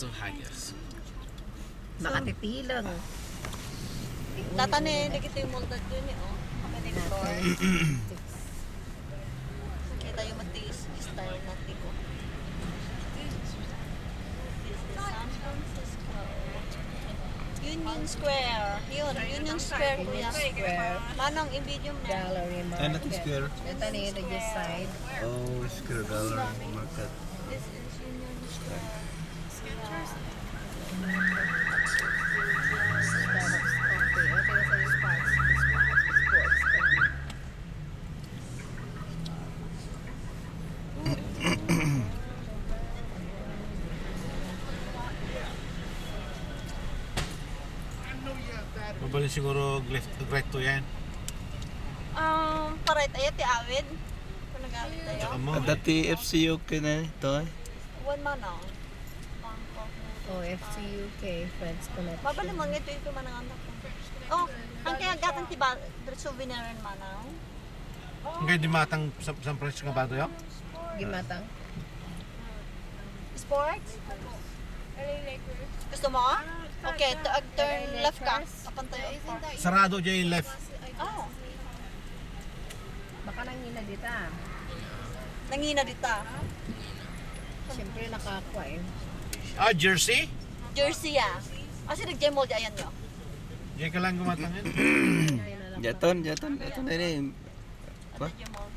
so haggis. Makatitilang. Data ni nagito yung moldad yun eh, oh. Connector. Kita yung matiis style natin ko. San Francisco. Union Square. Yun, Union Square kuya. Square. Manong i-video mo. Gallery Market. And natin square. Ito ni the side. Oh, square gallery market. This is Union Square. Starbucks coffee. Ito yung sa spots. Sports. Mabalik siguro right to yan. Parait ayat ti awid. Kung nag-awid tayo. Tsaka mo. Dati FCU ka na ito eh. One manong. Bangkok. Oh, FC UK. Friends Connection. Mabalik mo ngito ito manang anak ko. Oh, ang kaya gatang tiba souvenir manang. Ang kaya di matang San Francisco nga ba ito yun? Gimatang. Sports? Gusto mo? Okay, turn left ka. Apan tayo. Sarado dyan yung left. Oh, Baka nangina dito. nangina dita. Siyempre nakakuha eh. Ah, Jersey? Jersey ah. Kasi nag-gemol di ayan nyo. Diyan ka lang gumatang yan. Jaton na rin. Ano gemol?